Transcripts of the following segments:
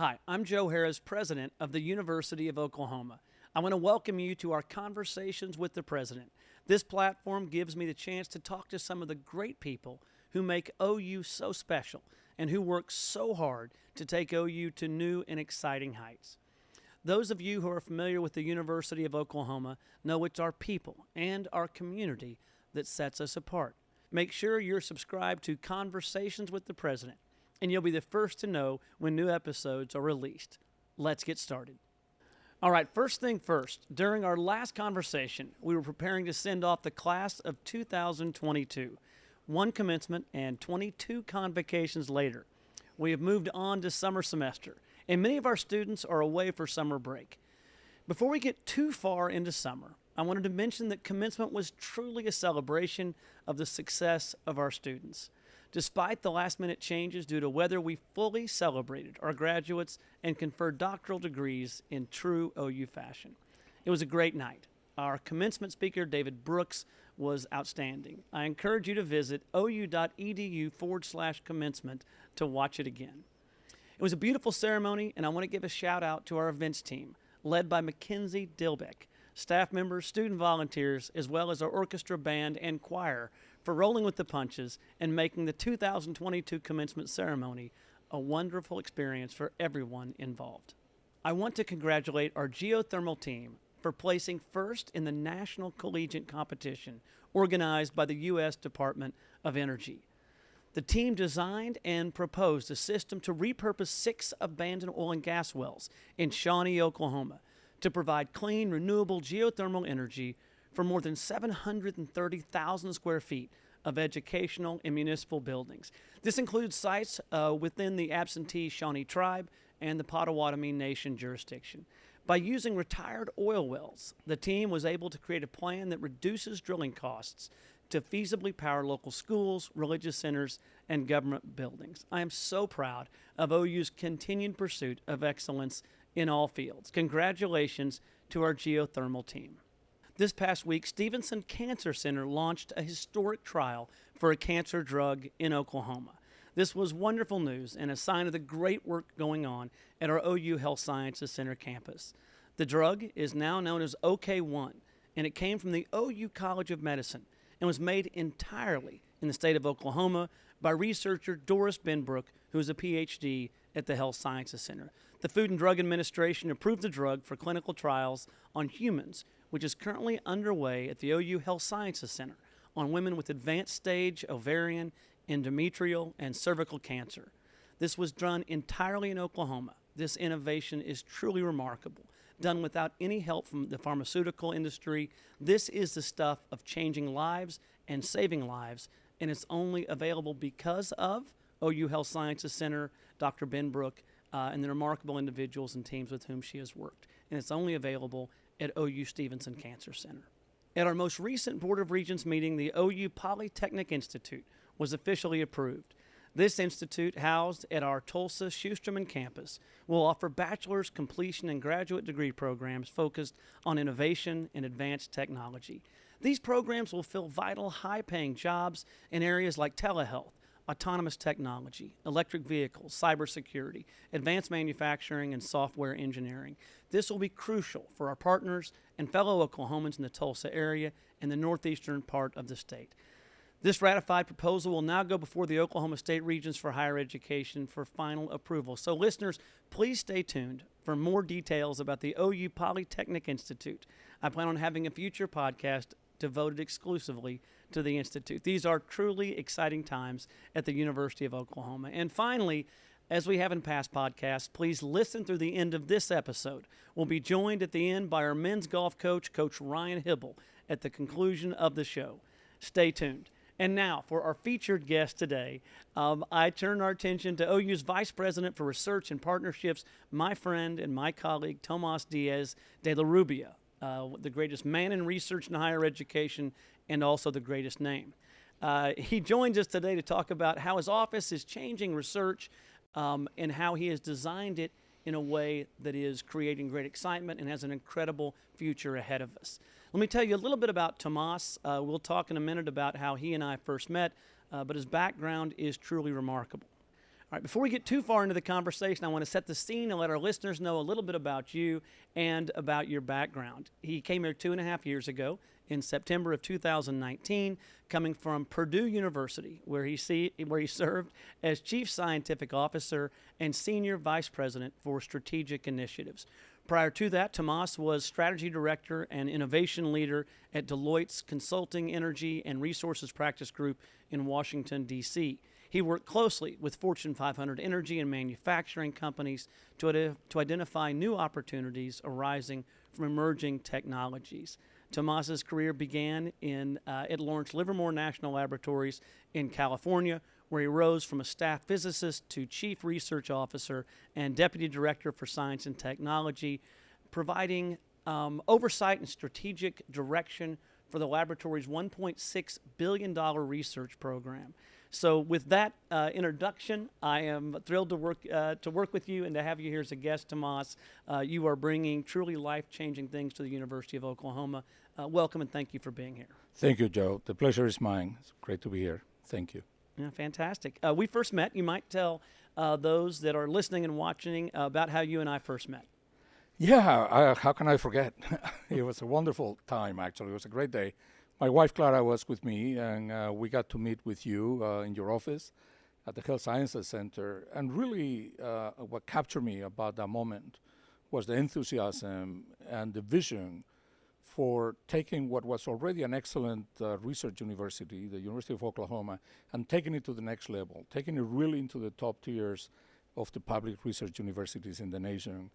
Hi, I'm Joe Harroz, President of the University of Oklahoma. I want to welcome you to our Conversations with the President. This platform gives me the chance to talk to some of the great people who make OU so special and who work so hard to take OU to new and exciting heights. Those of you who are familiar with the University of Oklahoma know it's our people and our community that sets us apart. Make sure you're subscribed to Conversations with the President, and you'll be the first to know when new episodes are released. Let's get started. All right, first thing first, during our last conversation, we were preparing to send off the class of 2022. One commencement and 22 convocations later, we have moved on to summer semester, and many of our students are away for summer break. Before we get too far into summer, I wanted to mention that commencement was truly a celebration of the success of our students. Despite the last-minute changes due to weather, we fully celebrated our graduates and conferred doctoral degrees in true OU fashion. It was a great night. Our commencement speaker, David Brooks, was outstanding. I encourage you to visit ou.edu/commencement to watch it again. It was a beautiful ceremony, and I want to give a shout-out to our events team, led by Mackenzie Dilbeck, staff members, student volunteers, as well as our orchestra, band, and choir for rolling with the punches and making the 2022 commencement ceremony a wonderful experience for everyone involved. I want to congratulate our geothermal team for placing first in the National Collegiate Competition organized by the U.S. Department of Energy. The team designed and proposed a system to repurpose 6 abandoned oil and gas wells in Shawnee, Oklahoma, to provide clean, renewable geothermal energy for more than 730,000 square feet of educational and municipal buildings. This includes sites within the absentee Shawnee tribe and the Potawatomi Nation jurisdiction. By using retired oil wells, the team was able to create a plan that reduces drilling costs to feasibly power local schools, religious centers, and government buildings. I am so proud of OU's continued pursuit of excellence in all fields. Congratulations to our geothermal team. This past week, Stevenson Cancer Center launched a historic trial for a cancer drug in Oklahoma. This was wonderful news and a sign of the great work going on at our OU Health Sciences Center campus. The drug is now known as OK1, and it came from the OU College of Medicine and was made entirely in the state of Oklahoma by researcher Doris Benbrook, who is a PhD at the Health Sciences Center. The Food and Drug Administration approved the drug for clinical trials on humans, which is currently underway at the OU Health Sciences Center on women with advanced stage ovarian, endometrial, and cervical cancer. This was done entirely in Oklahoma. This innovation is truly remarkable, done without any help from the pharmaceutical industry. This is the stuff of changing lives and saving lives, and it's only available because of OU Health Sciences Center, Dr. Benbrook, and the remarkable individuals and teams with whom she has worked. And it's only available at OU Stevenson Cancer Center. At our most recent Board of Regents meeting, the OU Polytechnic Institute was officially approved. This institute, housed at our Tulsa Schusterman campus, will offer bachelor's, completion, and graduate degree programs focused on innovation and advanced technology. These programs will fill vital, high-paying jobs in areas like telehealth, autonomous technology, electric vehicles, cybersecurity, advanced manufacturing, and software engineering. This will be crucial for our partners and fellow Oklahomans in the Tulsa area and the northeastern part of the state. This ratified proposal will now go before the Oklahoma State Regents for Higher Education for final approval. So listeners, please stay tuned for more details about the OU Polytechnic Institute. I plan on having a future podcast devoted exclusively to the Institute. These are truly exciting times at the University of Oklahoma. And finally, as we have in past podcasts, please listen through the end of this episode. We'll be joined at the end by our men's golf coach, Coach Ryan Hybl, at the conclusion of the show. Stay tuned. And now, for our featured guest today, I turn our attention to OU's Vice President for Research and Partnerships, my friend and my colleague, Tomás Díaz de la Rubia, the greatest man in research and higher education and also the greatest name. He joins us today to talk about how his office is changing research and how he has designed it in a way that is creating great excitement and has an incredible future ahead of us. Let me tell you a little bit about Tomás. We'll talk in a minute about how he and I first met, but his background is truly remarkable. All right, before we get too far into the conversation, I want to set the scene and let our listeners know a little bit about you and about your background. He came here 2.5 years ago in September of 2019, coming from Purdue University, where he served as Chief Scientific Officer and Senior Vice President for Strategic Initiatives. Prior to that, Tomás was Strategy Director and Innovation Leader at Deloitte's Consulting, Energy, and Resources Practice Group in Washington, D.C. He worked closely with Fortune 500 energy and manufacturing companies to identify new opportunities arising from emerging technologies. Tomás's career began at Lawrence Livermore National Laboratories in California, where he rose from a staff physicist to chief research officer and deputy director for science and technology, providing oversight and strategic direction for the laboratory's $1.6 billion research program. So with that introduction, I am thrilled to work with you and to have you here as a guest, Tomás. You are bringing truly life-changing things to the University of Oklahoma. Welcome and thank you for being here. Thank you, Joe. The pleasure is mine. It's great to be here. Thank you. Yeah, fantastic. We first met. You might tell those that are listening and watching about how you and I first met. Yeah, how can I forget? It was a wonderful time, actually. It was a great day. My wife, Clara, was with me, and we got to meet with you in your office at the Health Sciences Center. And really, what captured me about that moment was the enthusiasm and the vision for taking what was already an excellent research university, the University of Oklahoma, and taking it to the next level, taking it really into the top tiers of the public research universities in the nation.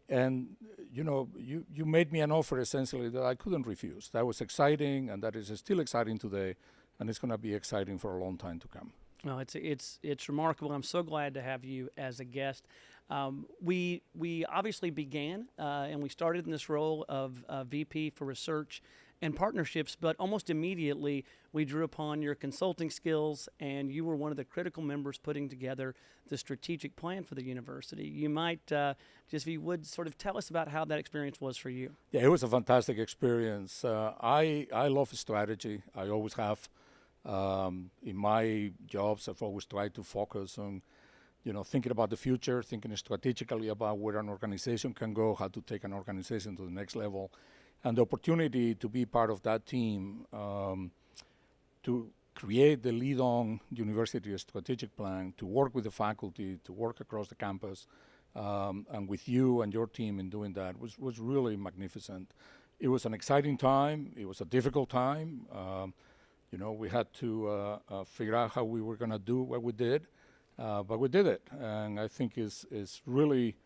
And, you made me an offer essentially that I couldn't refuse. That was exciting, and that is still exciting today, and it's going to be exciting for a long time to come. Well, it's remarkable. I'm so glad to have you as a guest. We obviously began and we started in this role of VP for Research and Partnerships, but almost immediately we drew upon your consulting skills, and you were one of the critical members putting together the strategic plan for the university. You might just, if you would, sort of tell us about how that experience was for you. Yeah, it was a fantastic experience. I love strategy. I always have. In my jobs, I've always tried to focus on, thinking about the future, thinking strategically about where an organization can go, how to take an organization to the next level. And the opportunity to be part of that team, to create the lead-on university strategic plan, to work with the faculty, to work across the campus, and with you and your team in doing that was really magnificent. It was an exciting time. It was a difficult time. We had to figure out how we were going to do what we did, but we did it. And I think it's really,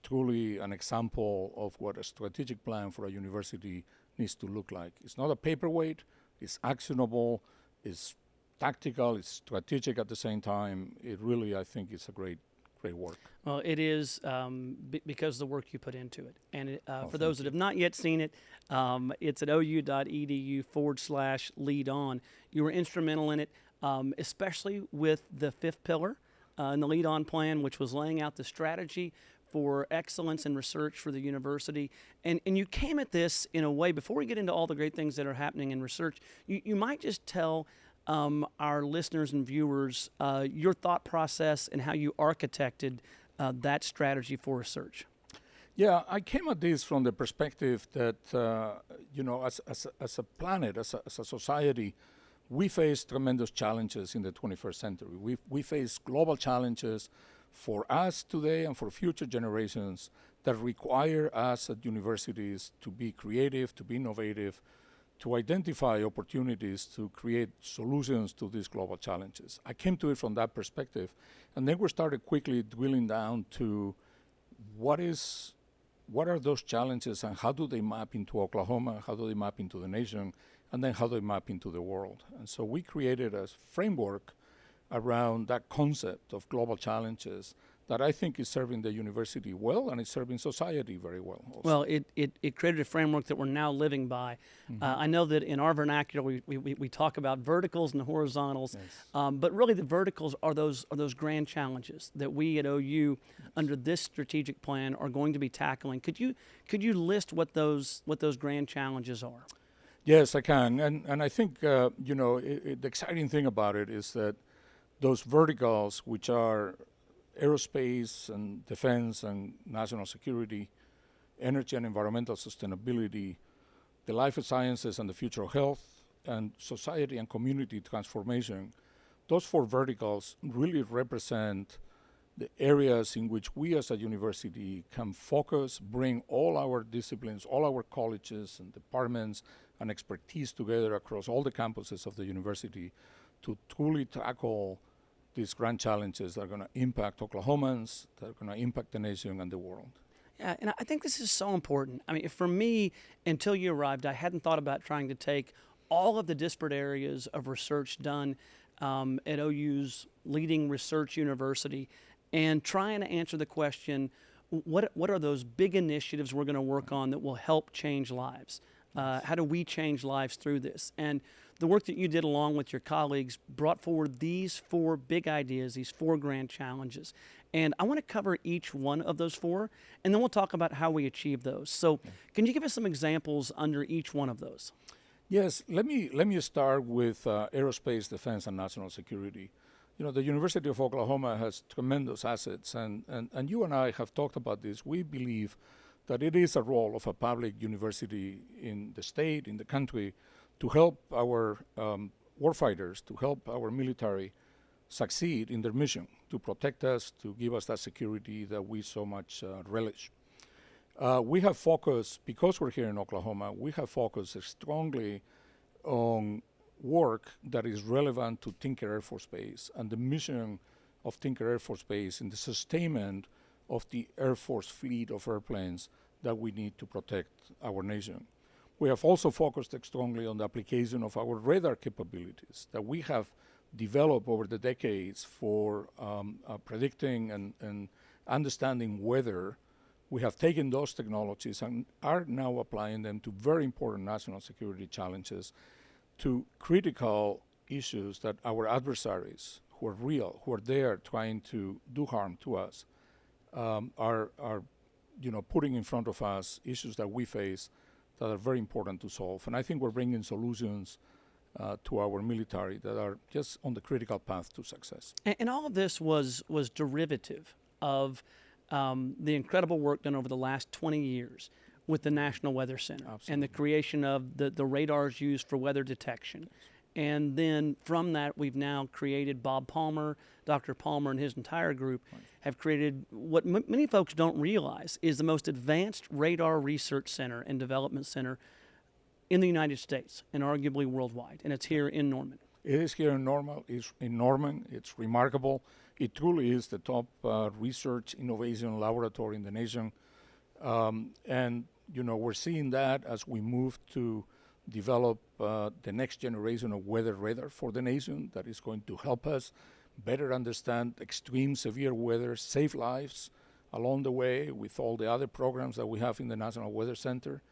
truly an example of what a strategic plan for a university needs to look like. It's not a paperweight. It's actionable. It's tactical. It's strategic at the same time. It really, I think, is a great work. Well, it is because of the work you put into it. And for those that have not yet seen it, it's at ou.edu/lead on. You were instrumental in it, especially with the fifth pillar in the lead on plan, which was laying out the strategy for excellence in research for the university. And you came at this in a way, before we get into all the great things that are happening in research, you might just tell our listeners and viewers your thought process and how you architected that strategy for research. Yeah, I came at this from the perspective that, as a planet, as a society, we face tremendous challenges in the 21st century. We face global challenges for us today and for future generations that require us at universities to be creative, to be innovative, to identify opportunities to create solutions to these global challenges. I came to it from that perspective, and then we started quickly drilling down to what are those challenges and how do they map into Oklahoma, how do they map into the nation, and then how do they map into the world. And so we created a framework around that concept of global challenges that I think is serving the university well, and it's serving society very well also. Well, it created a framework that we're now living by. Mm-hmm. I know that in our vernacular we talk about verticals and horizontals, yes. But really the verticals are those grand challenges that we at OU, under this strategic plan, are going to be tackling. Could you list what those grand challenges are? Yes, I can, and I think the exciting thing about it is that those verticals, which are aerospace and defense and national security, energy and environmental sustainability, the life sciences and the future of health, and society and community transformation. Those four verticals really represent the areas in which we as a university can focus, bring all our disciplines, all our colleges and departments and expertise together across all the campuses of the university to truly tackle these grand challenges that are going to impact Oklahomans, that are going to impact the nation and the world. Yeah, and I think this is so important. I mean, for me, until you arrived, I hadn't thought about trying to take all of the disparate areas of research done at OU's leading research university and trying to answer the question, what are those big initiatives we're going to work on that will help change lives? How do we change lives through this? And the work that you did along with your colleagues brought forward these four big ideas, these four grand challenges. And I want to cover each one of those four, and then we'll talk about how we achieve those. So can you give us some examples under each one of those? Yes, let me start with aerospace, defense, and national security. You know, the University of Oklahoma has tremendous assets, and you and I have talked about this. We believe that it is a role of a public university in the state, in the country, to help our warfighters, to help our military succeed in their mission, to protect us, to give us that security that we so much relish. We have focused, because we're here in Oklahoma, we have focused strongly on work that is relevant to Tinker Air Force Base and the mission of Tinker Air Force Base in the sustainment of the Air Force fleet of airplanes that we need to protect our nation. We have also focused strongly on the application of our radar capabilities that we have developed over the decades for predicting and understanding weather. We have taken those technologies and are now applying them to very important national security challenges, to critical issues that our adversaries, who are real, who are there trying to do harm to us, are putting in front of us issues that we face that are very important to solve. And I think we're bringing solutions to our military that are just on the critical path to success. And all of this was derivative of the incredible work done over the last 20 years with the National Weather Center. Absolutely. And the creation of the radars used for weather detection. And then from that, we've now created Dr. Palmer and his entire group have created what many folks don't realize is the most advanced radar research center and development center in the United States and arguably worldwide. And it's here in Norman. It is here in Norman. It's remarkable. It truly is the top research innovation laboratory in the nation. And, we're seeing that as we move to develop the next generation of weather radar for the nation that is going to help us better understand extreme severe weather, save lives along the way with all the other programs that we have in the National Weather Center.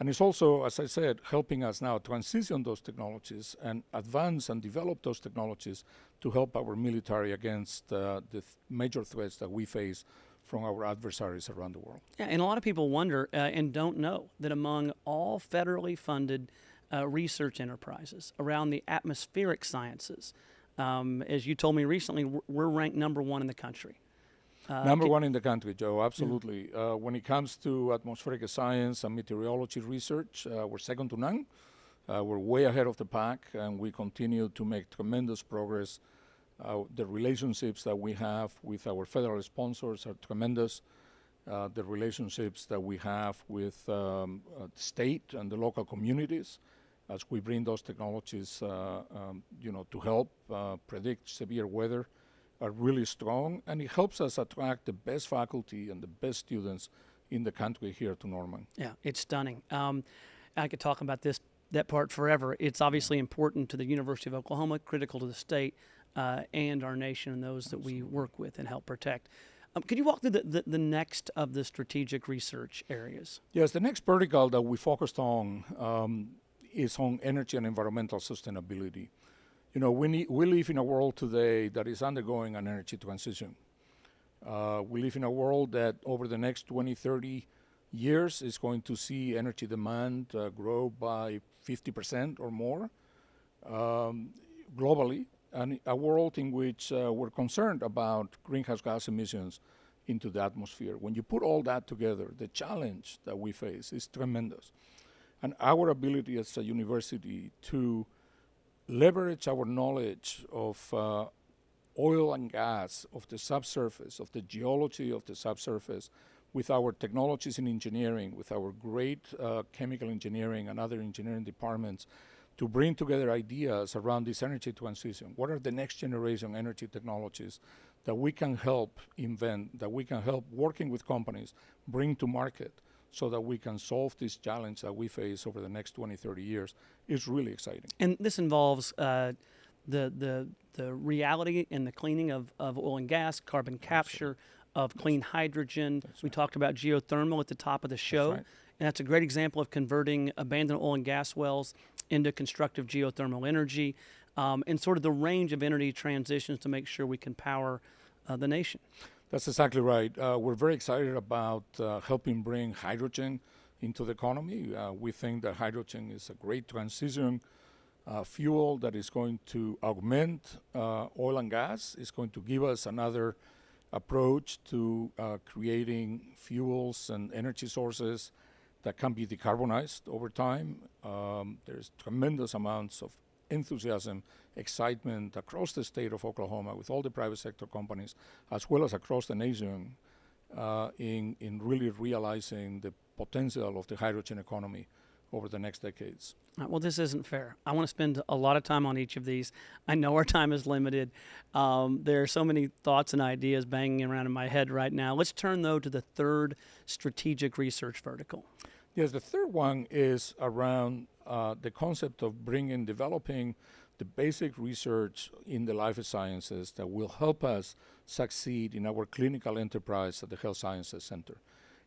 And it's also, as I said, helping us now transition those technologies and advance and develop those technologies to help our military against the major threats that we face from our adversaries around the world. Yeah, and a lot of people wonder and don't know that among all federally funded research enterprises around the atmospheric sciences, as you told me recently, we're ranked number one in the country. Number one in the country, Joe, absolutely. When it comes to atmospheric science and meteorology research, we're second to none. We're way ahead of the pack, and we continue to make tremendous progress. The relationships that we have with our federal sponsors are tremendous. The relationships that we have with the state and the local communities as we bring those technologies, to help predict severe weather are really strong, and it helps us attract the best faculty and the best students in the country here to Norman. Yeah, it's stunning. I could talk about that part forever. It's obviously important to the University of Oklahoma, critical to the state and our nation and those that we work with and help protect. Could you walk through the next of the strategic research areas? Yes, the next vertical that we focused on is on energy and environmental sustainability. We live in a world today that is undergoing an energy transition. We live in a world that over the next 20, 30 years is going to see energy demand grow by 50% or more globally. a world in which we're concerned about greenhouse gas emissions into the atmosphere. When you put all that together, the challenge that we face is tremendous. And our ability as a university to leverage our knowledge of oil and gas, of the subsurface, of the geology of the subsurface, with our technologies in engineering, with our great chemical engineering and other engineering departments, to bring together ideas around this energy transition. What are the next generation energy technologies that we can help invent, that we can help working with companies bring to market so that we can solve this challenge that we face over the next 20, 30 years is really exciting. And this involves the reality and the cleaning of oil and gas, carbon capture, of clean hydrogen. We talked about geothermal at the top of the show. That's right. And that's a great example of converting abandoned oil and gas wells into constructive geothermal energy, and sort of the range of energy transitions to make sure we can power the nation. That's exactly right. We're very excited about helping bring hydrogen into the economy. We think that hydrogen is a great transition fuel that is going to augment oil and gas. It's going to give us another approach to creating fuels and energy sources that can be decarbonized over time. There's tremendous amounts of enthusiasm, excitement across the state of Oklahoma with all the private sector companies, as well as across the nation, in really realizing the potential of the hydrogen economy over the next decades. Well, this isn't fair. I want to spend a lot of time on each of these. I know our time is limited. There are so many thoughts and ideas banging around in my head right now. Let's turn, though, to the third strategic research vertical. Yes, the third one is around the concept of developing the basic research in the life sciences that will help us succeed in our clinical enterprise at the Health Sciences Center.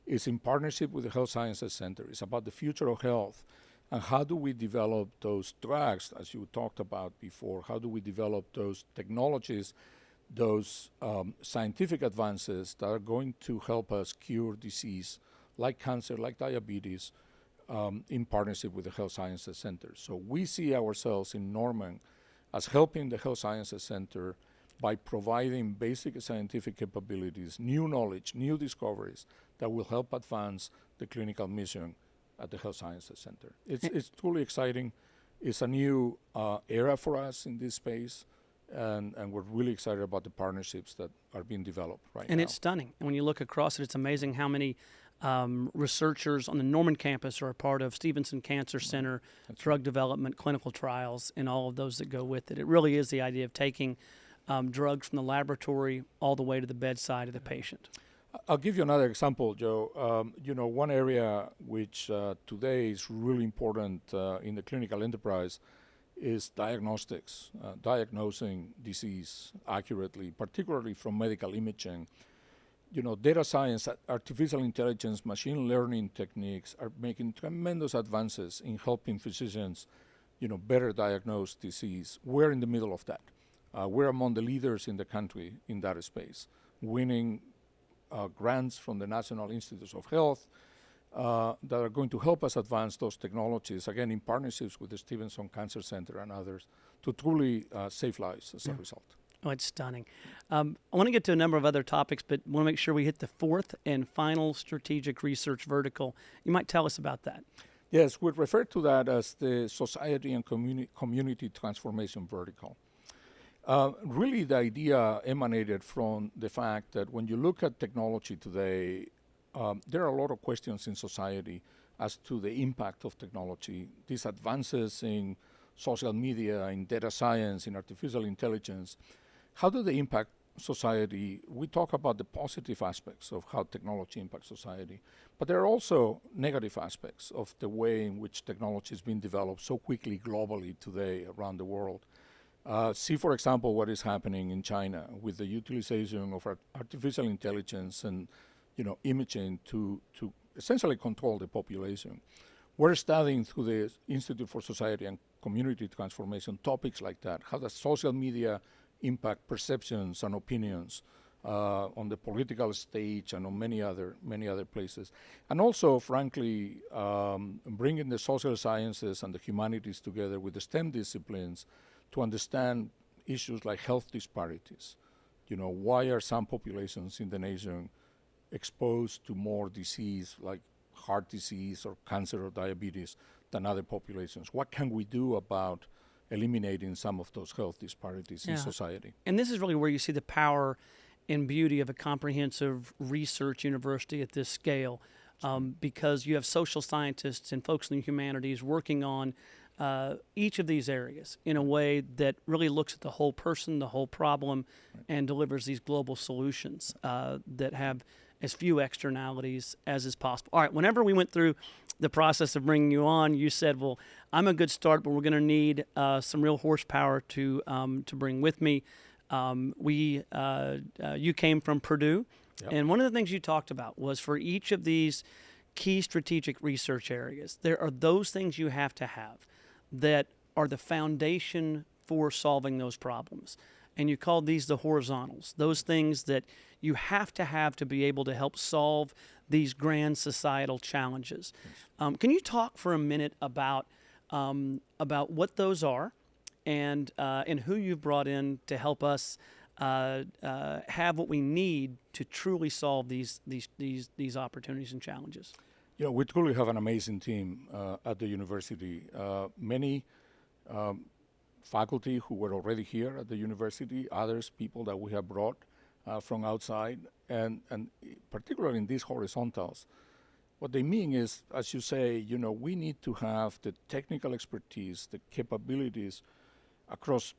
It's in partnership with the Health Sciences Center. It's about the future of health and how do we develop those drugs, as you talked about before, how do we develop those technologies, those scientific advances that are going to help us cure disease like cancer, like diabetes, in partnership with the Health Sciences Center. So we see ourselves in Norman as helping the Health Sciences Center by providing basic scientific capabilities, new knowledge, new discoveries that will help advance the clinical mission at the Health Sciences Center. It's truly exciting. It's a new era for us in this space, and we're really excited about the partnerships that are being developed right now. And it's stunning. And when you look across it, it's amazing how many researchers on the Norman campus are a part of Stevenson Cancer Center, drug development, clinical trials, and all of those that go with it. It really is the idea of taking drugs from the laboratory all the way to the bedside of the patient. I'll give you another example, Joe. One area which today is really important in the clinical enterprise is diagnostics, diagnosing disease accurately, particularly from medical imaging. Data science, artificial intelligence, machine learning techniques are making tremendous advances in helping physicians, better diagnose disease. We're in the middle of that. We're among the leaders in the country in that space, winning grants from the National Institutes of Health that are going to help us advance those technologies, again, in partnerships with the Stevenson Cancer Center and others, to truly save lives as a result. Oh, it's stunning. I want to get to a number of other topics, but want to make sure we hit the fourth and final strategic research vertical. You might tell us about that. Yes, we refer to that as the society and community transformation vertical. Really, the idea emanated from the fact that when you look at technology today, there are a lot of questions in society as to the impact of technology. These advances in social media, in data science, in artificial intelligence, how do they impact society? We talk about the positive aspects of how technology impacts society, but there are also negative aspects of the way in which technology is being developed so quickly globally today around the world. See, for example, what is happening in China with the utilization of artificial intelligence and imaging to essentially control the population. We're studying through the Institute for Society and Community Transformation topics like that. How does social media impact perceptions and opinions on the political stage and on many other places? And also, frankly, bringing the social sciences and the humanities together with the STEM disciplines to understand issues like health disparities. Why are some populations in the nation exposed to more disease like heart disease or cancer or diabetes than other populations? What can we do about eliminating some of those health disparities in society? And this is really where you see the power and beauty of a comprehensive research university at this scale, because you have social scientists and folks in the humanities working on each of these areas in a way that really looks at the whole person, the whole problem, and delivers these global solutions that have as few externalities as is possible. All right, whenever we went through the process of bringing you on, you said, well, I'm a good start, but we're going to need some real horsepower to bring with me. You came from Purdue, and one of the things you talked about was for each of these key strategic research areas, there are those things you have to have that are the foundation for solving those problems. And you called these the horizontals, those things that you have to be able to help solve these grand societal challenges. Yes. Can you talk for a minute about what those are and who you've brought in to help us have what we need to truly solve these opportunities and challenges? We truly have an amazing team at the university. Many faculty who were already here at the university, others, people that we have brought from outside, and particularly in these horizontals. What they mean is, as you say, we need to have the technical expertise, the capabilities across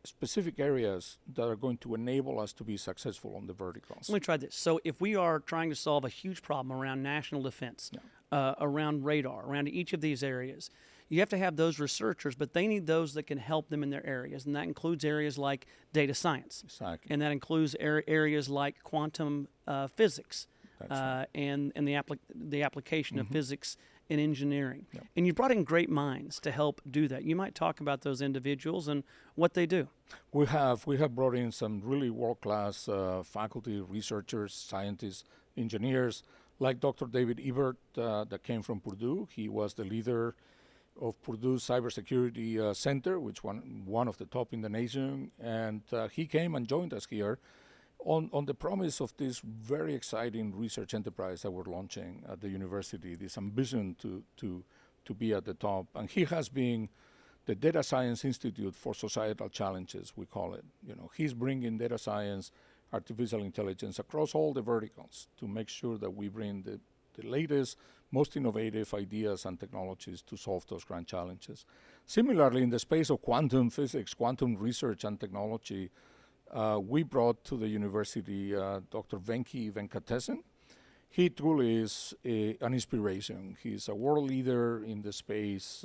specific areas that are going to enable us to be successful on the verticals. Let me try this. So if we are trying to solve a huge problem around national defense, around radar, around each of these areas, you have to have those researchers, but they need those that can help them in their areas, and that includes areas like data science. Exactly. And that includes areas like quantum physics and the application of physics in engineering. Yep. And you brought in great minds to help do that. You might talk about those individuals and what they do. We have brought in some really world-class faculty, researchers, scientists, engineers, like Dr. David Ebert that came from Purdue. He was the leader of Purdue's cybersecurity center, which one of the top in the nation, and he came and joined us here on the promise of this very exciting research enterprise that we're launching at the university, this ambition to be at the top. And he has been the Data Science Institute for Societal Challenges, we call it. He's bringing data science, artificial intelligence across all the verticals to make sure that we bring the latest, most innovative ideas and technologies to solve those grand challenges. Similarly, in the space of quantum physics, quantum research and technology, we brought to the university Dr. Venki Venkatesan. He truly is an inspiration. He's a world leader in the space.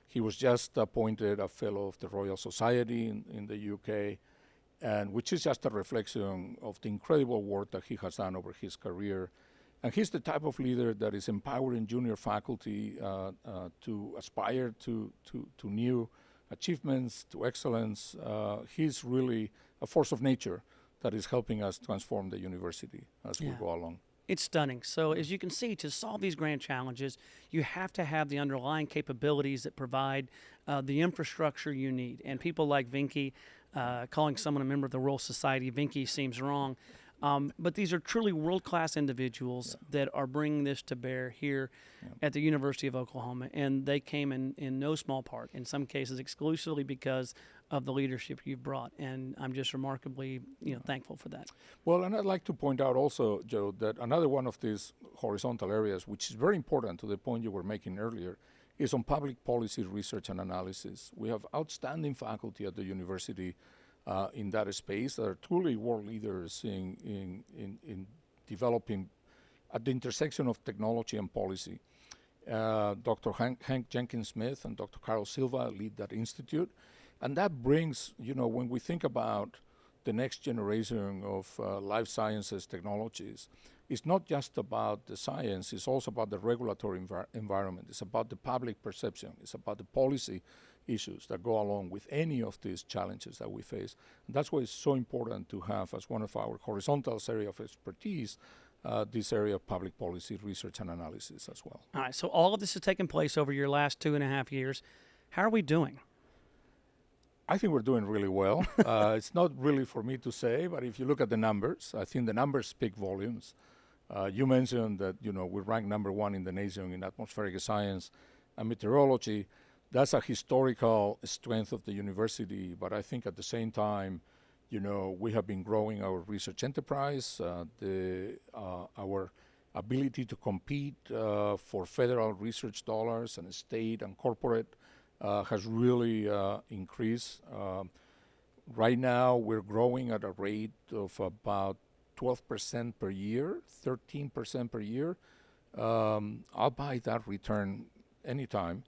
He was just appointed a fellow of the Royal Society in the UK, and which is just a reflection of the incredible work that he has done over his career. And he's the type of leader that is empowering junior faculty to aspire to new achievements, to excellence. He's really a force of nature that is helping us transform the university as we go along. It's stunning. So as you can see, to solve these grand challenges, you have to have the underlying capabilities that provide the infrastructure you need. And people like Venki, calling someone a member of the Royal Society, Venki seems wrong. But these are truly world-class individuals that are bringing this to bear here at the University of Oklahoma, and they came in no small part, in some cases exclusively because of the leadership you've brought, and I'm just remarkably thankful for that. Well, and I'd like to point out also, Joe, that another one of these horizontal areas, which is very important to the point you were making earlier, is on public policy research and analysis. We have outstanding faculty at the university in that space that are truly world leaders in developing at the intersection of technology and policy. Dr. Hank Jenkins-Smith and Dr. Carol Silva lead that institute. And that brings, when we think about the next generation of life sciences technologies, it's not just about the science, it's also about the regulatory environment. It's about the public perception. It's about the policy issues that go along with any of these challenges that we face. And that's why it's so important to have, as one of our horizontal area of expertise, this area of public policy research and analysis as well. All right, so all of this has taken place over your last 2.5 years. How are we doing? I think we're doing really well. It's not really for me to say, but if you look at the numbers, I think the numbers speak volumes. You mentioned that we rank number 1 in the nation in atmospheric science and meteorology. That's a historical strength of the university, but I think at the same time, we have been growing our research enterprise, our ability to compete for federal research dollars and state and corporate has really increased. Right now, we're growing at a rate of about 12% per year, 13% per year. I'll buy that return anytime.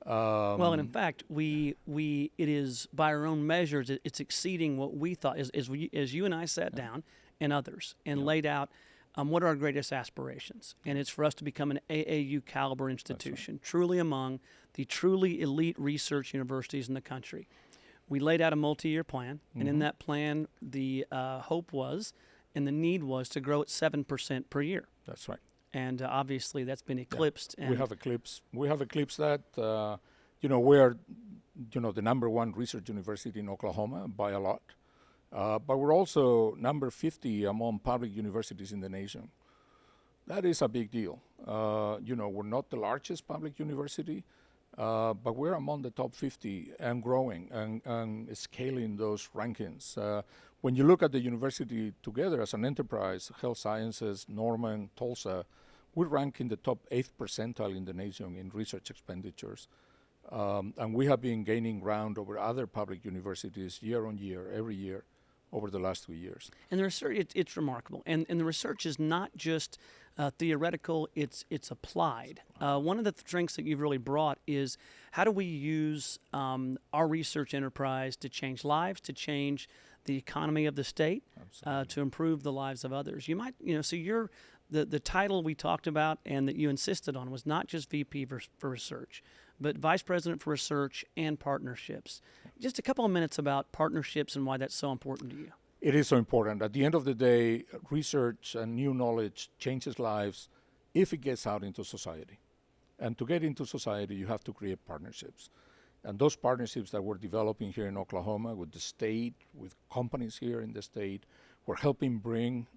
Well, and in fact, it is by our own measures, it's exceeding what we thought. As you and I sat down, and others, and laid out what are our greatest aspirations, and it's for us to become an AAU caliber institution, truly among the truly elite research universities in the country. We laid out a multi-year plan, and in that plan, the hope was, and the need was to grow at 7% per year. That's right. And obviously, that's been eclipsed. Yeah. And we have eclipsed that. We are, the number 1 research university in Oklahoma by a lot. But we're also number 50 among public universities in the nation. That is a big deal. We're not the largest public university, but we're among the top 50 and growing and scaling those rankings. When you look at the university together as an enterprise, health sciences, Norman, Tulsa, we rank in the top 8th percentile in the nation in research expenditures. And we have been gaining ground over other public universities year on year, every year, over the last 3 years. And the research, it's remarkable. And the research is not just theoretical, it's applied. One of the strengths that you've really brought is how do we use our research enterprise to change lives, to change the economy of the state, to improve the lives of others. You might, so you're, the title we talked about and that you insisted on was not just VP for research, but Vice President for Research and Partnerships. Just a couple of minutes about partnerships and why that's so important to you. It is so important. At the end of the day, research and new knowledge changes lives if it gets out into society. And to get into society, you have to create partnerships. And those partnerships that we're developing here in Oklahoma with the state, with companies here in the state, we're helping bring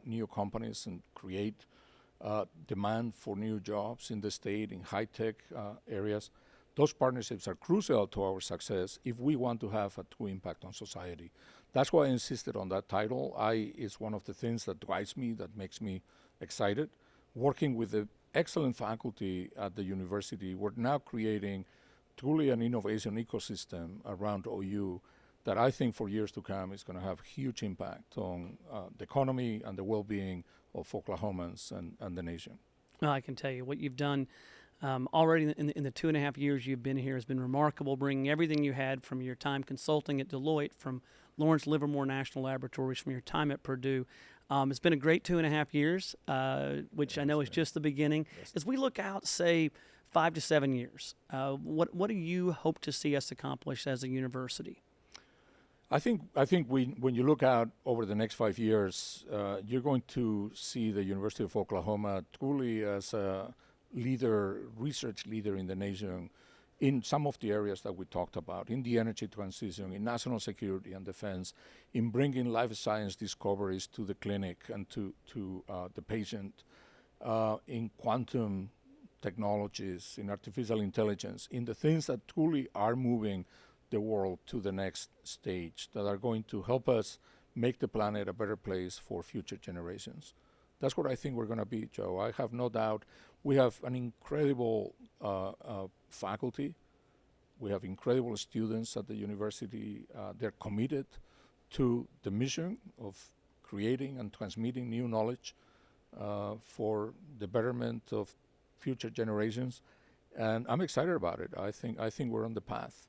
new companies and create demand for new jobs in the state, in high-tech areas. Those partnerships are crucial to our success if we want to have a true impact on society. That's why I insisted on that title. It's one of the things that drives me, that makes me excited. Working with the excellent faculty at the university, we're now creating truly an innovation ecosystem around OU that I think for years to come is going to have huge impact on the economy and the well-being of Oklahomans and the nation. Well, I can tell you what you've done already in the 2.5 years you've been here has been remarkable, bringing everything you had from your time consulting at Deloitte, from Lawrence Livermore National Laboratories, from your time at Purdue. It's been a great 2.5 years, which I know is just the beginning. As we look out, say, 5 to 7 years, what do you hope to see us accomplish as a university? I think when you look out over the next 5 years, you're going to see the University of Oklahoma truly as a research leader in the nation in some of the areas that we talked about, in the energy transition, in national security and defense, in bringing life science discoveries to the clinic and to the patient, in quantum technologies, in artificial intelligence, in the things that truly are moving the world to the next stage, that are going to help us make the planet a better place for future generations. That's what I think we're going to be, Joe. I have no doubt. We have an incredible faculty. We have incredible students at the university. They're committed to the mission of creating and transmitting new knowledge for the betterment of future generations. And I'm excited about it. I think we're on the path.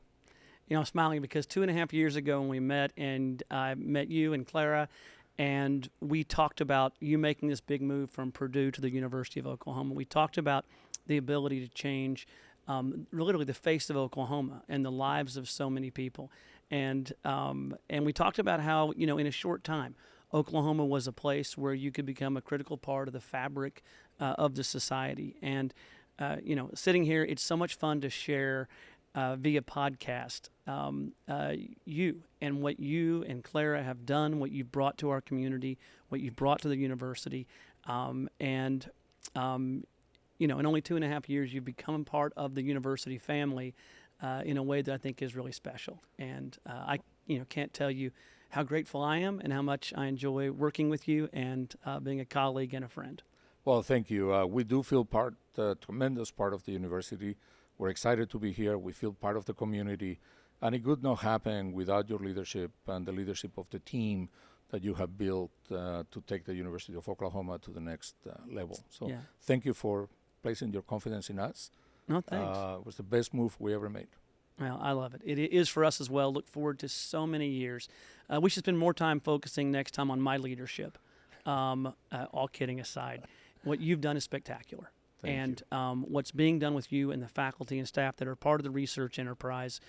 I'm smiling because 2.5 years ago when we met, and I met you and Clara, and we talked about you making this big move from Purdue to the University of Oklahoma. We talked about the ability to change literally the face of Oklahoma and the lives of so many people. And we talked about how, in a short time, Oklahoma was a place where you could become a critical part of the fabric of the society. And, sitting here, it's so much fun to share via podcast, you and what you and Clara have done, what you've brought to our community, what you've brought to the university, and in only 2.5 years, you've become part of the university family in a way that I think is really special. And I can't tell you how grateful I am and how much I enjoy working with you and being a colleague and a friend. Well, thank you. We do feel tremendous part of the university. We're excited to be here. We feel part of the community. And it could not happen without your leadership and the leadership of the team that you have built to take the University of Oklahoma to the next level. So thank you for placing your confidence in us. No, thanks. It was the best move we ever made. Well, I love it. It is for us as well. Look forward to so many years. We should spend more time focusing next time on my leadership, all kidding aside. What you've done is spectacular. Thank you. What's being done with you and the faculty and staff that are part of the research enterprise,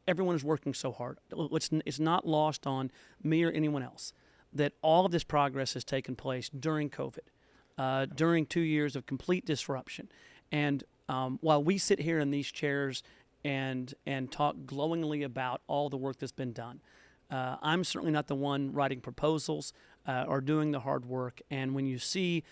everyone is working so hard. It's not lost on me or anyone else that all of this progress has taken place during COVID, during 2 years of complete disruption. And while we sit here in these chairs and talk glowingly about all the work that's been done, I'm certainly not the one writing proposals or doing the hard work. And when you see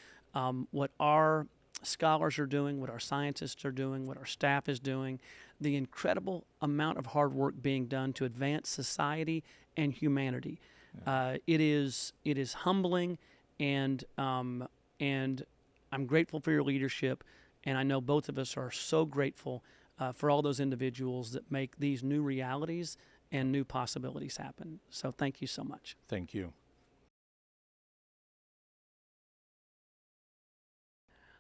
what our scholars are doing, what our scientists are doing, what our staff is doing, the incredible amount of hard work being done to advance society and humanity. It is humbling, and I'm grateful for your leadership, and I know both of us are so grateful for all those individuals that make these new realities and new possibilities happen. So thank you so much. Thank you.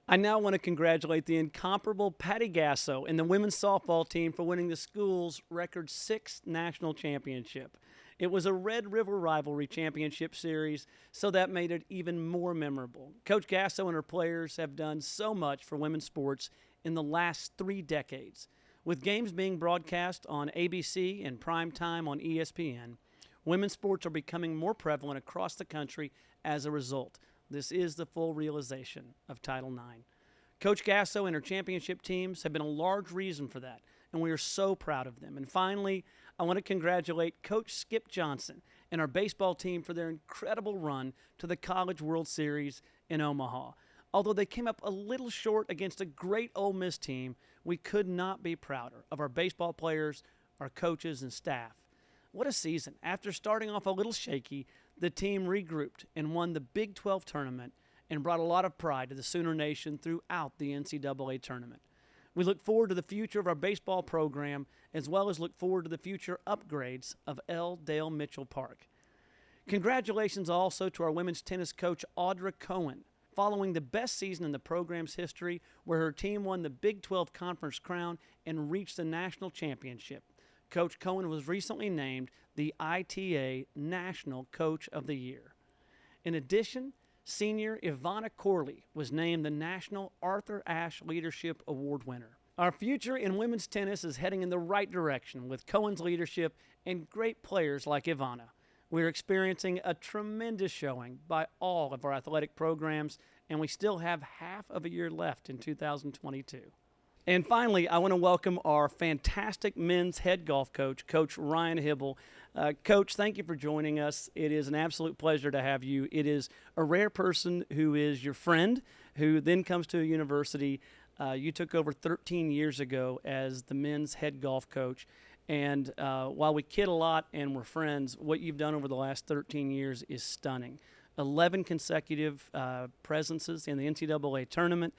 I now want to congratulate the incomparable Patty Gasso and the women's softball team for winning the school's record 6th national championship. It was a Red River Rivalry Championship Series, so that made it even more memorable. Coach Gasso and her players have done so much for women's sports in the last 3 decades. With games being broadcast on ABC and prime time on ESPN, women's sports are becoming more prevalent across the country as a result. This is the full realization of Title IX. Coach Gasso and her championship teams have been a large reason for that, and we are so proud of them. And finally, I want to congratulate Coach Skip Johnson and our baseball team for their incredible run to the College World Series in Omaha. Although they came up a little short against a great Ole Miss team, we could not be prouder of our baseball players, our coaches, and staff. What a season. After starting off a little shaky, the team regrouped and won the Big 12 tournament and brought a lot of pride to the Sooner Nation throughout the NCAA tournament. We look forward to the future of our baseball program, as well as look forward to the future upgrades of L. Dale Mitchell Park. Congratulations also to our women's tennis coach, Audra Cohen, following the best season in the program's history, where her team won the Big 12 Conference crown and reached the national championship. Coach Cohen was recently named the ITA National Coach of the Year. In addition, senior Ivana Corley was named the National Arthur Ashe Leadership Award winner. Our future in women's tennis is heading in the right direction with Cohen's leadership and great players like Ivana. We're experiencing a tremendous showing by all of our athletic programs, and we still have half of a year left in 2022. And finally, I want to welcome our fantastic men's head golf coach, Coach Ryan Hybl. Coach, thank you for joining us. It is an absolute pleasure to have you. It is a rare person who is your friend, who then comes to a university. You took over 13 years ago as the men's head golf coach. And while we kid a lot and we're friends, what you've done over the last 13 years is stunning. 11 consecutive presences in the NCAA tournament.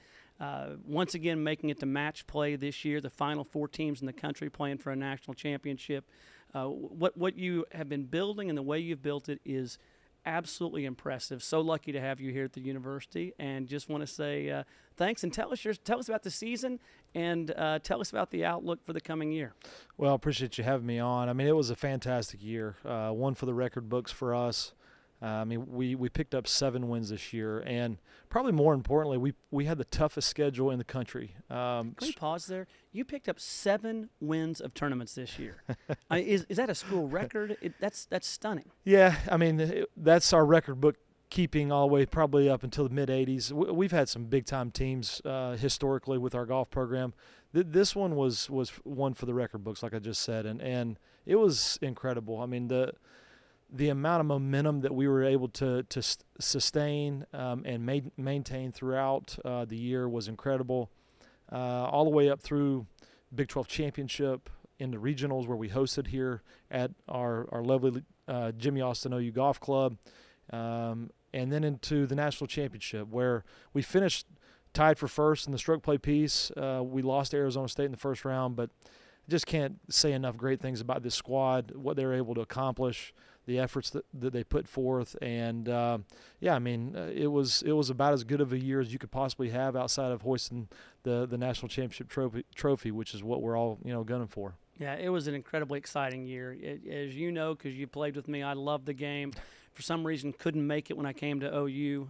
Once again, making it to match play this year, the final 4 teams in the country playing for a national championship. What you have been building and the way you've built it is absolutely impressive. So lucky to have you here at the university, and just want to say thanks, and tell us about the season, and tell us about the outlook for the coming year. Well, I appreciate you having me on. I mean, it was a fantastic year, one for the record books for us. I mean, we picked up 7 wins this year, and probably more importantly, we had the toughest schedule in the country. Can we pause there? You picked up 7 wins of tournaments this year. Is that a school record? That's stunning. Yeah, I mean, that's our record book keeping all the way probably up until the mid-'80s. We've had some big-time teams historically with our golf program. This one was one for the record books, like I just said, and it was incredible. I mean, the amount of momentum that we were able to sustain and maintain throughout the year was incredible, all the way up through Big 12 championship, into regionals where we hosted here at our lovely Jimmy Austin OU Golf Club, and then into the national championship where we finished tied for first in the stroke play piece. We lost to Arizona State in the first round, but just can't say enough great things about this squad, what they were able to accomplish, the efforts that they put forth, and it was about as good of a year as you could possibly have outside of hoisting the national championship trophy, which is what we're all gunning for. Yeah, it was an incredibly exciting year. As you know, because you played with me, I loved the game. For some reason, couldn't make it when I came to OU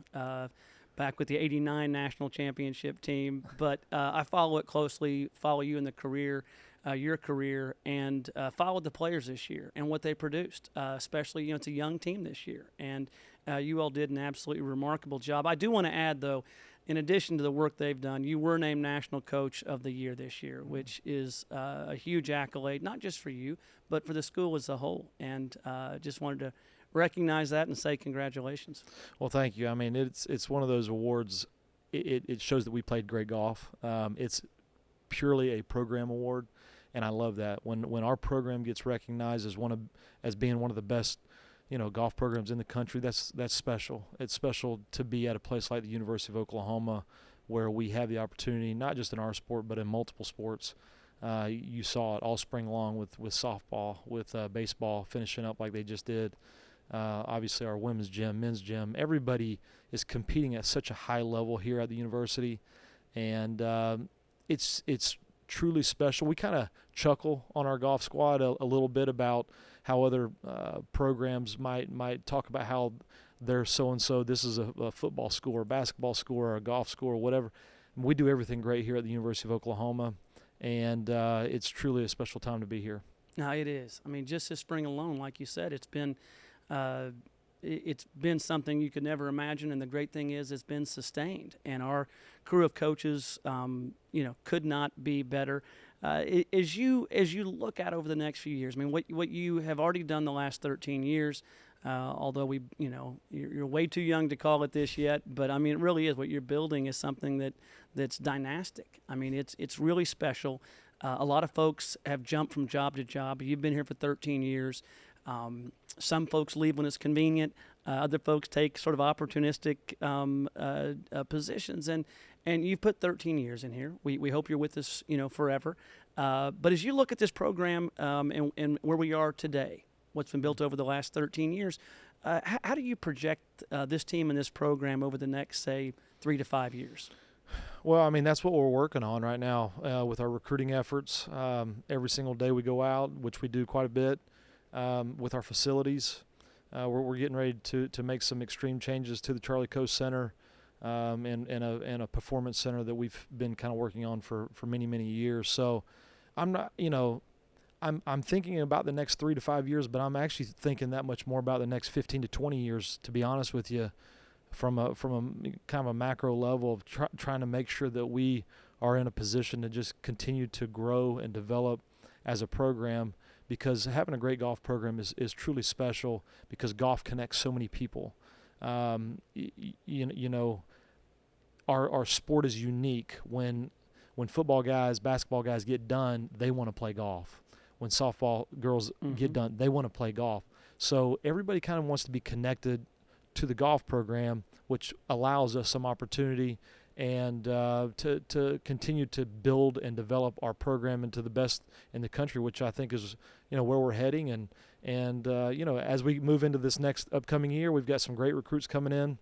back with the '89 national championship team. But I follow it closely, follow you in the career, your career, and followed the players this year and what they produced. Especially, it's a young team this year, and you all did an absolutely remarkable job. I do want to add, though, in addition to the work they've done, you were named National Coach of the Year this year, which is a huge accolade, not just for you, but for the school as a whole. And just wanted to recognize that and say congratulations. Well, thank you. I mean, it's one of those awards. It shows that we played great golf. It's purely a program award, and I love that. When our program gets recognized as being one of the best golf programs in the country, that's special. It's special to be at a place like the University of Oklahoma where we have the opportunity, not just in our sport, but in multiple sports. You saw it all spring long with softball, with baseball finishing up like they just did. Obviously our women's gym, men's gym, everybody is competing at such a high level here at the university, and it's truly special. We kind of chuckle on our golf squad a little bit about how other programs might talk about how they're so-and-so. This is a football school or a basketball school or a golf school or whatever. We do everything great here at the University of Oklahoma, and it's truly a special time to be here. No, it is. I mean, just this spring alone, like you said, it's been something you could never imagine, and the great thing is it's been sustained, and our crew of coaches could not be better. As you look out over the next few years, I mean, what you have already done the last 13 years, although you're way too young to call it this yet, but I mean, it really is. What you're building is something that's dynastic. I mean, it's really special. A lot of folks have jumped from job to job. You've been here for 13 years. Some folks leave when it's convenient. Other folks take sort of opportunistic positions, and you've put 13 years in here. We hope you're with us, forever. But as you look at this program and where we are today, what's been built over the last 13 years, how do you project this team and this program over the next, say, 3 to 5 years? Well, I mean, that's what we're working on right now with our recruiting efforts. Every single day we go out, which we do quite a bit. With our facilities, we're getting ready to make some extreme changes to the Charlie Coast Center and a performance center that we've been kind of working on for many years. So I'm not, I'm thinking about the next 3 to 5 years, but I'm actually thinking that much more about the next 15 to 20 years, to be honest with you, from a kind of a macro level of trying to make sure that we are in a position to just continue to grow and develop as a program. Because having a great golf program is truly special, because golf connects so many people. Our sport is unique. When football guys, basketball guys get done, they want to play golf. When softball girls get done, they want to play golf. So everybody kind of wants to be connected to the golf program, which allows us some opportunity and to continue to build and develop our program into the best in the country, which I think is where we're heading. And as we move into this next upcoming year, we've got some great recruits coming in,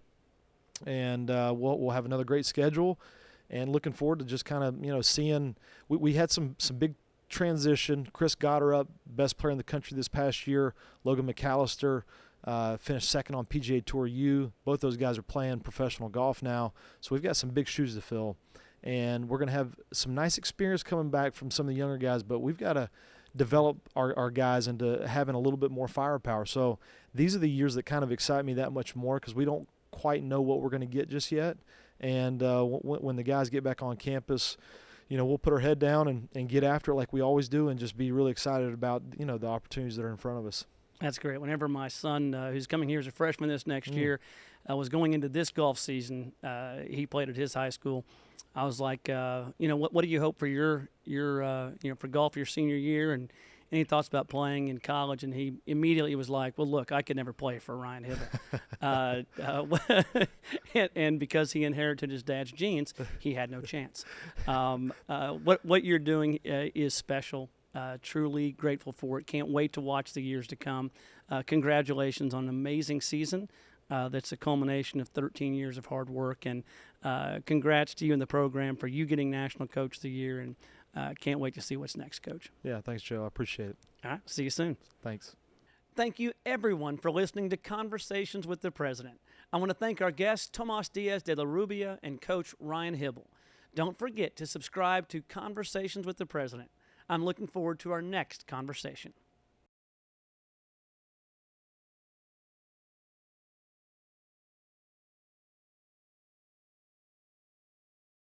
and we'll have another great schedule. And looking forward to just kind of seeing. We had some big transition. Chris Gotterup, best player in the country this past year. Logan McAllister finished second on PGA Tour U. Both those guys are playing professional golf now. So we've got some big shoes to fill. And we're going to have some nice experience coming back from some of the younger guys, but we've got to develop our guys into having a little bit more firepower. So these are the years that kind of excite me that much more, because we don't quite know what we're going to get just yet. And when the guys get back on campus, we'll put our head down and get after it like we always do, and just be really excited about, the opportunities that are in front of us. That's great. Whenever my son, who's coming here as a freshman this next year, was going into this golf season, he played at his high school. I was like, what do you hope for your for golf your senior year, and any thoughts about playing in college? And he immediately was like, well, look, I could never play for Ryan Hybl. And because he inherited his dad's genes, he had no chance. What you're doing is special. Truly grateful for it. Can't wait to watch the years to come. Congratulations on an amazing season. That's a culmination of 13 years of hard work. And congrats to you and the program for you getting National Coach of the Year. And can't wait to see what's next, Coach. Yeah, thanks, Joe. I appreciate it. All right, see you soon. Thanks. Thank you, everyone, for listening to Conversations with the President. I want to thank our guests, Tomás Díaz de la Rubia and Coach Ryan Hybl. Don't forget to subscribe to Conversations with the President. I'm looking forward to our next conversation.